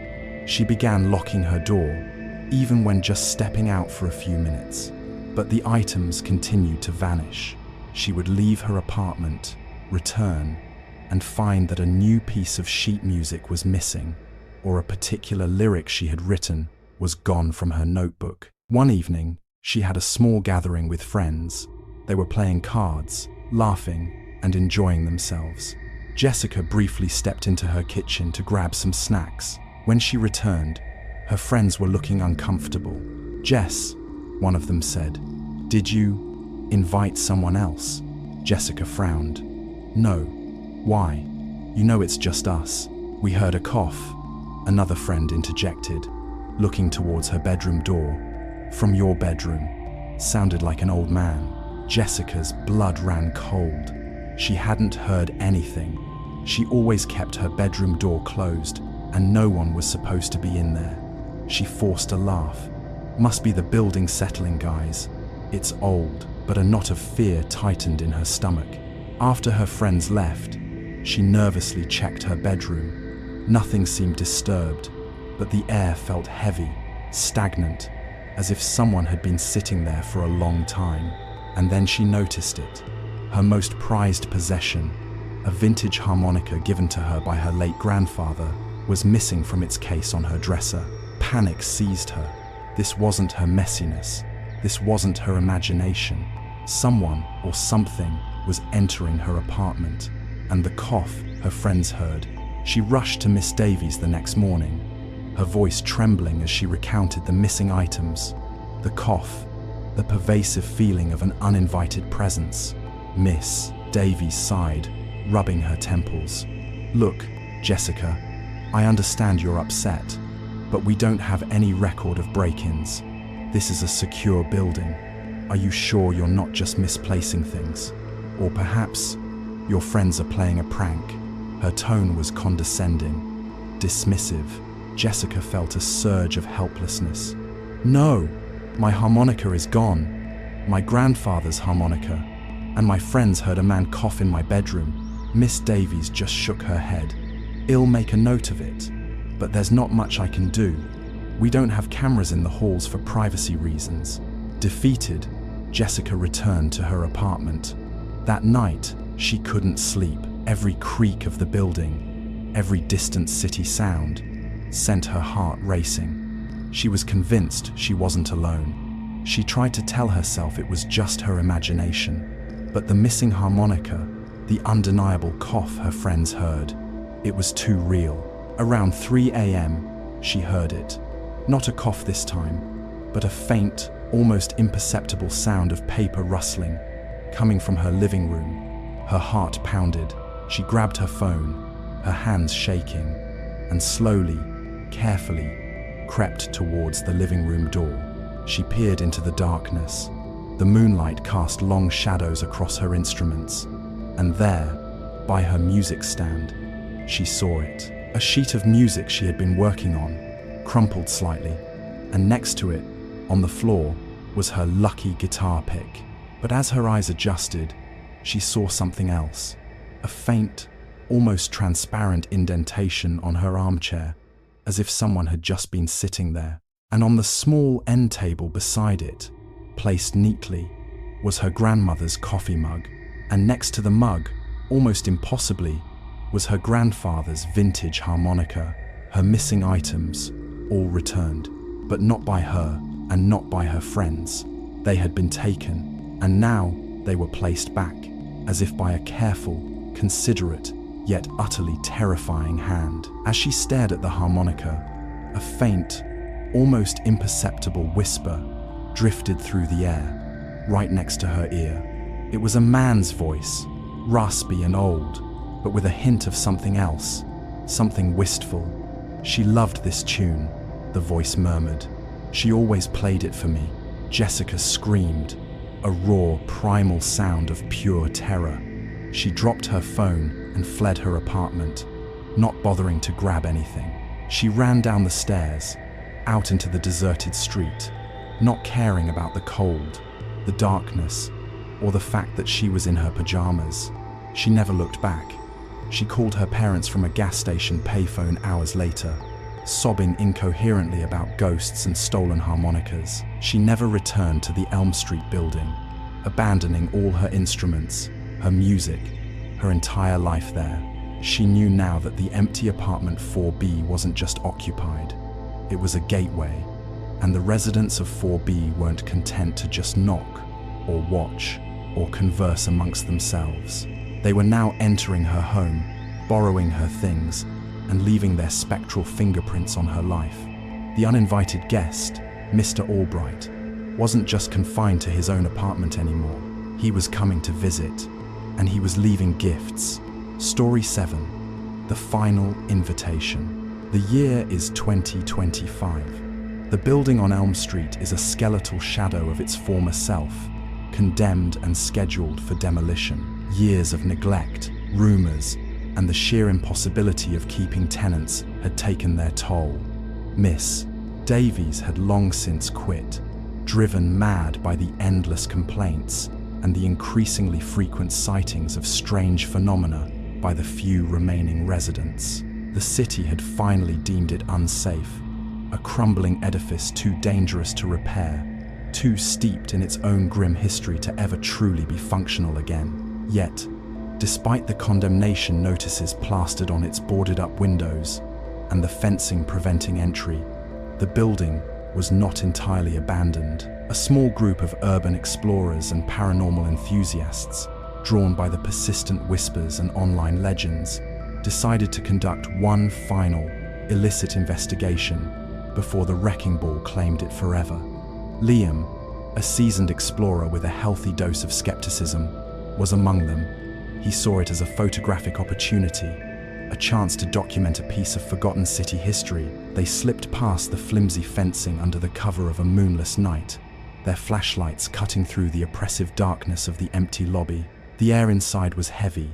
She began locking her door, even when just stepping out for a few minutes. But the items continued to vanish. She would leave her apartment, return, and find that a new piece of sheet music was missing, or a particular lyric she had written was gone from her notebook. One evening, she had a small gathering with friends. They were playing cards, laughing, and enjoying themselves. Jessica briefly stepped into her kitchen to grab some snacks. When she returned, her friends were looking uncomfortable. "Jess," one of them said, "did you invite someone else?" Jessica frowned. "No. Why? You know it's just us." "We heard a cough," another friend interjected, looking towards her bedroom door. "From your bedroom." Sounded like an old man. Jessica's blood ran cold. She hadn't heard anything. She always kept her bedroom door closed, and no one was supposed to be in there. She forced a laugh. "Must be the building settling, guys. It's old." But a knot of fear tightened in her stomach. After her friends left, she nervously checked her bedroom. Nothing seemed disturbed, but the air felt heavy, stagnant, as if someone had been sitting there for a long time. And then she noticed it. Her most prized possession, a vintage harmonica given to her by her late grandfather, was missing from its case on her dresser. Panic seized her. This wasn't her messiness. This wasn't her imagination. Someone or something was entering her apartment, and the cough her friends heard. She rushed to Miss Davies the next morning, her voice trembling as she recounted the missing items. The cough, the pervasive feeling of an uninvited presence. Miss Davies sighed, rubbing her temples. "Look, Jessica, I understand you're upset, but we don't have any record of break-ins. This is a secure building. Are you sure you're not just misplacing things? Or perhaps your friends are playing a prank?" Her tone was condescending, dismissive. Jessica felt a surge of helplessness. "No, my harmonica is gone. My grandfather's harmonica. And my friends heard a man cough in my bedroom." Miss Davies just shook her head. "I'll make a note of it, but there's not much I can do. We don't have cameras in the halls for privacy reasons." Defeated, Jessica returned to her apartment. That night, she couldn't sleep. Every creak of the building, every distant city sound, sent her heart racing. She was convinced she wasn't alone. She tried to tell herself it was just her imagination, but the missing harmonica, the undeniable cough her friends heard, it was too real. Around 3 a.m., she heard it. Not a cough this time, but a faint, almost imperceptible sound of paper rustling, coming from her living room. Her heart pounded. She grabbed her phone, her hands shaking, and slowly, carefully, crept towards the living room door. She peered into the darkness. The moonlight cast long shadows across her instruments, and there, by her music stand, she saw it. A sheet of music she had been working on, crumpled slightly, and next to it, on the floor, was her lucky guitar pick. But as her eyes adjusted, she saw something else. A faint, almost transparent indentation on her armchair, as if someone had just been sitting there. And on the small end table beside it, placed neatly, was her grandmother's coffee mug. And next to the mug, almost impossibly, was her grandfather's vintage harmonica. Her missing items, all returned, but not by her and not by her friends. They had been taken, and now they were placed back, as if by a careful, considerate, yet utterly terrifying hand. As she stared at the harmonica, a faint, almost imperceptible whisper drifted through the air, right next to her ear. It was a man's voice, raspy and old, but with a hint of something else, something wistful. "She loved this tune," the voice murmured. "She always played it for me." Jessica screamed, a raw, primal sound of pure terror. She dropped her phone and fled her apartment, not bothering to grab anything. She ran down the stairs, out into the deserted street, not caring about the cold, the darkness, or the fact that she was in her pajamas. She never looked back. She called her parents from a gas station payphone hours later, sobbing incoherently about ghosts and stolen harmonicas. She never returned to the Elm Street building, abandoning all her instruments, her music, her entire life there. She knew now that the empty apartment 4B wasn't just occupied. It was a gateway, and the residents of 4B weren't content to just knock, or watch, or converse amongst themselves. They were now entering her home, borrowing her things, and leaving their spectral fingerprints on her life. The uninvited guest, Mr. Albright, wasn't just confined to his own apartment anymore. He was coming to visit, and he was leaving gifts. Story 7. The Final Invitation. The year is 2025. The building on Elm Street is a skeletal shadow of its former self, condemned and scheduled for demolition. Years of neglect, rumors, and the sheer impossibility of keeping tenants had taken their toll. Miss Davies had long since quit, driven mad by the endless complaints and the increasingly frequent sightings of strange phenomena by the few remaining residents. The city had finally deemed it unsafe, a crumbling edifice too dangerous to repair, too steeped in its own grim history to ever truly be functional again. Yet, despite the condemnation notices plastered on its boarded-up windows and the fencing preventing entry, the building was not entirely abandoned. A small group of urban explorers and paranormal enthusiasts, drawn by the persistent whispers and online legends, decided to conduct one final, illicit investigation before the wrecking ball claimed it forever. Liam, a seasoned explorer with a healthy dose of skepticism, was among them. He saw it as a photographic opportunity, a chance to document a piece of forgotten city history. They slipped past the flimsy fencing under the cover of a moonless night, their flashlights cutting through the oppressive darkness of the empty lobby. The air inside was heavy,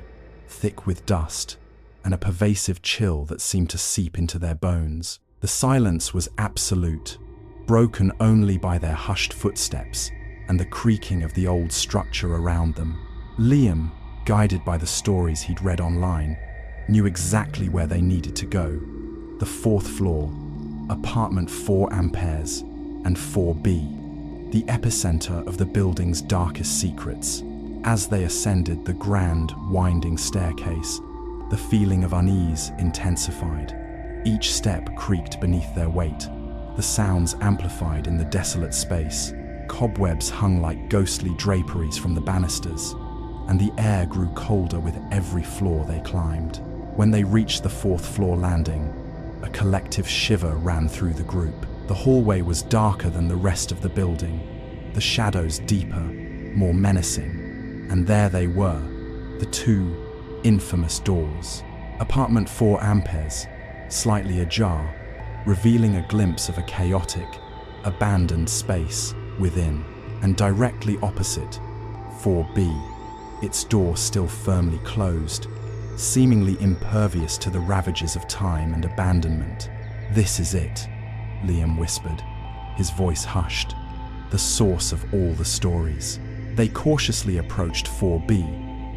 thick with dust, and a pervasive chill that seemed to seep into their bones. The silence was absolute, broken only by their hushed footsteps and the creaking of the old structure around them. Liam, guided by the stories he'd read online, knew exactly where they needed to go. The 4th floor, apartment 4 amperes, and 4B, the epicenter of the building's darkest secrets. As they ascended the grand, winding staircase, the feeling of unease intensified. Each step creaked beneath their weight, the sounds amplified in the desolate space. Cobwebs hung like ghostly draperies from the banisters, and the air grew colder with every floor they climbed. When they reached the 4th floor landing, a collective shiver ran through the group. The hallway was darker than the rest of the building, the shadows deeper, more menacing, and there they were, the 2 infamous doors. Apartment 4 amperes, slightly ajar, revealing a glimpse of a chaotic, abandoned space within, and directly opposite, 4B, its door still firmly closed, seemingly impervious to the ravages of time and abandonment. "This is it," Liam whispered, his voice hushed, the source of all the stories. They cautiously approached 4B,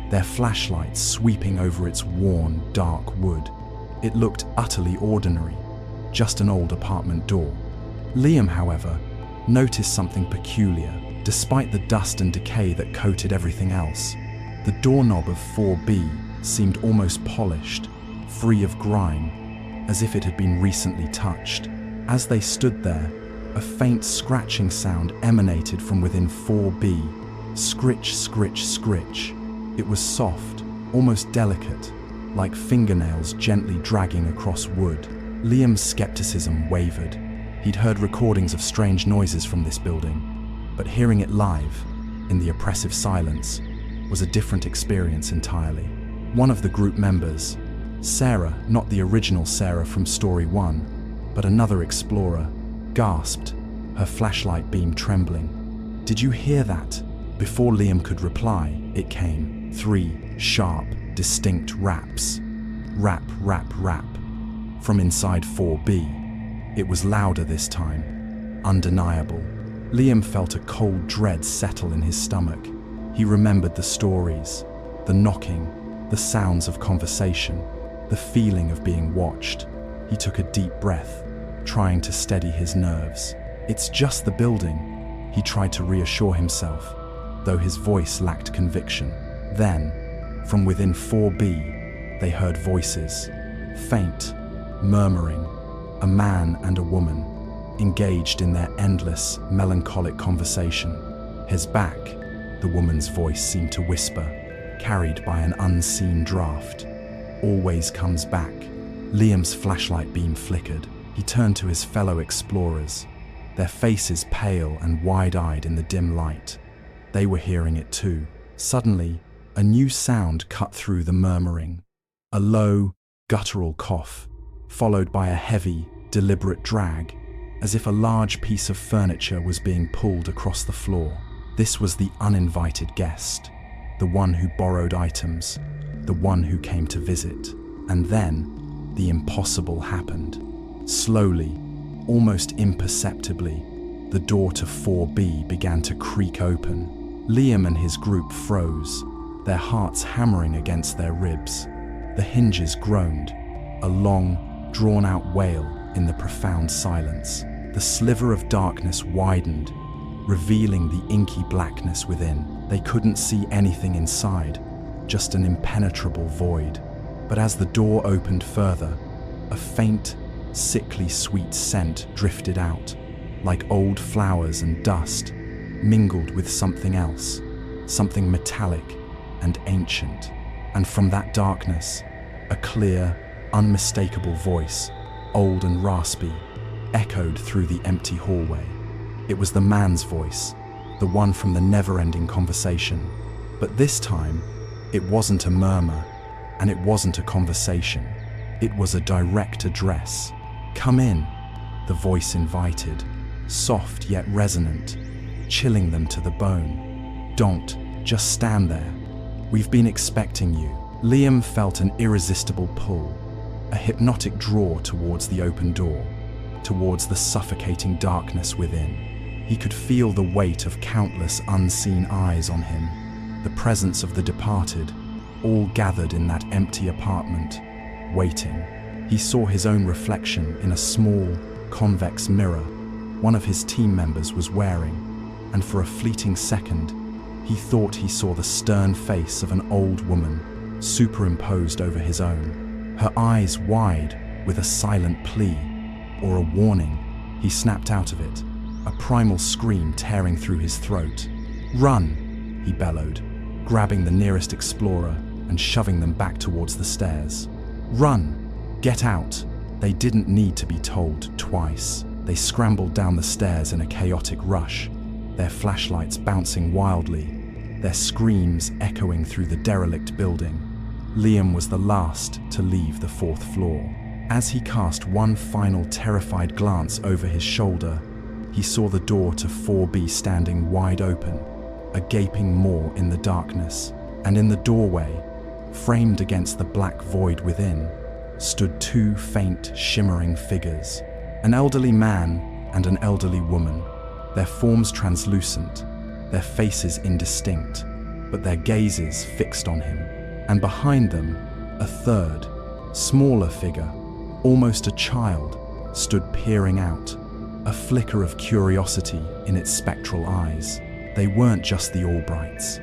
their flashlights sweeping over its worn, dark wood. It looked utterly ordinary, just an old apartment door. Liam, however, noticed something peculiar. Despite the dust and decay that coated everything else, the doorknob of 4B seemed almost polished, free of grime, as if it had been recently touched. As they stood there, a faint scratching sound emanated from within 4B. Scritch, scritch, scritch. It was soft, almost delicate, like fingernails gently dragging across wood. Liam's skepticism wavered. He'd heard recordings of strange noises from this building, but hearing it live, in the oppressive silence, was a different experience entirely. One of the group members, Sarah, not the original Sarah from Story 1, but another explorer, gasped, her flashlight beam trembling. "Did you hear that?" Before Liam could reply, it came. 3 sharp, distinct raps. Rap, rap, rap. From inside 4B. It was louder this time. Undeniable. Liam felt a cold dread settle in his stomach. He remembered the stories, the knocking, the sounds of conversation, the feeling of being watched. He took a deep breath, trying to steady his nerves. "It's just the building," he tried to reassure himself, though his voice lacked conviction. Then, from within 4B, They heard voices, faint, murmuring, a man and a woman, engaged in their endless, melancholic conversation. His back, the woman's voice seemed to whisper, carried by an unseen draft. Always comes back. Liam's flashlight beam flickered. He turned to his fellow explorers, their faces pale and wide-eyed in the dim light. They were hearing it too. Suddenly, a new sound cut through the murmuring. A low, guttural cough, followed by a heavy, deliberate drag, as if a large piece of furniture was being pulled across the floor. This was the uninvited guest, the one who borrowed items, the one who came to visit. And then, the impossible happened. Slowly, almost imperceptibly, the door to 4B began to creak open. Liam and his group froze, their hearts hammering against their ribs. The hinges groaned, a long, drawn-out wail in the profound silence. The sliver of darkness widened, revealing the inky blackness within. They couldn't see anything inside, just an impenetrable void. But as the door opened further, a faint, sickly sweet scent drifted out, like old flowers and dust, mingled with something else, something metallic and ancient. And from that darkness, a clear, unmistakable voice, old and raspy, echoed through the empty hallway. It was the man's voice, the one from the never-ending conversation. But this time, it wasn't a murmur, and it wasn't a conversation. It was a direct address. "Come in," the voice invited, soft yet resonant, chilling them to the bone. "Don't just stand there. We've been expecting you." Liam felt an irresistible pull, a hypnotic draw towards the open door, towards the suffocating darkness within. He could feel the weight of countless unseen eyes on him, the presence of the departed, all gathered in that empty apartment, waiting. He saw his own reflection in a small, convex mirror one of his team members was wearing, and for a fleeting second, he thought he saw the stern face of an old woman superimposed over his own, her eyes wide with a silent plea or a warning. He snapped out of it, a primal scream tearing through his throat. "Run!" he bellowed, grabbing the nearest explorer and shoving them back towards the stairs. "Run! Get out!" They didn't need to be told twice. They scrambled down the stairs in a chaotic rush, their flashlights bouncing wildly, their screams echoing through the derelict building. Liam was the last to leave the 4th floor. As he cast one final terrified glance over his shoulder, he saw the door to 4B standing wide open, a gaping maw in the darkness. And in the doorway, framed against the black void within, stood 2 faint, shimmering figures, an elderly man and an elderly woman, their forms translucent, their faces indistinct, but their gazes fixed on him. And behind them, a third, smaller figure, almost a child, stood peering out, a flicker of curiosity in its spectral eyes. They weren't just the Albrights.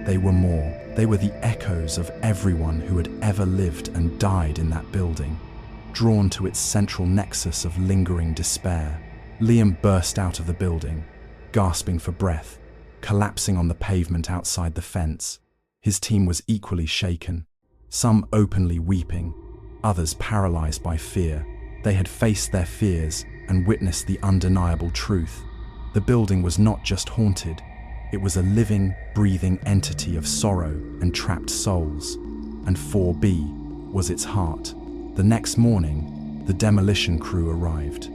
They were more. They were the echoes of everyone who had ever lived and died in that building, drawn to its central nexus of lingering despair. Liam burst out of the building, gasping for breath, collapsing on the pavement outside the fence. His team was equally shaken, some openly weeping, others paralyzed by fear. They had faced their fears and witnessed the undeniable truth. The building was not just haunted, it was a living, breathing entity of sorrow and trapped souls, and 4B was its heart. The next morning, the demolition crew arrived.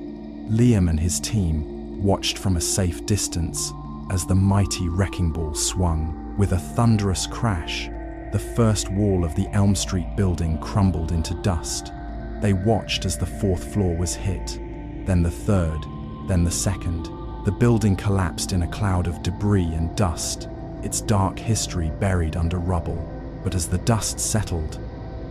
Liam and his team watched from a safe distance as the mighty wrecking ball swung. With a thunderous crash, the first wall of the Elm Street building crumbled into dust. They watched as the 4th floor was hit, then the 3rd, then the 2nd. The building collapsed in a cloud of debris and dust, its dark history buried under rubble. But as the dust settled,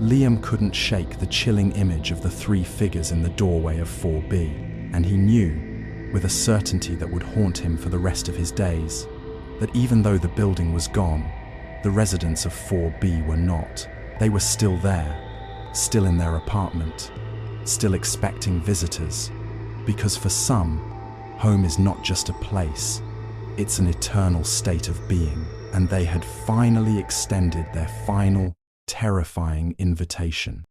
Liam couldn't shake the chilling image of the 3 figures in the doorway of 4B, and he knew, with a certainty that would haunt him for the rest of his days, that even though the building was gone, the residents of 4B were not. They were still there, still in their apartment, still expecting visitors. Because for some, home is not just a place, it's an eternal state of being, and they had finally extended their final, terrifying invitation.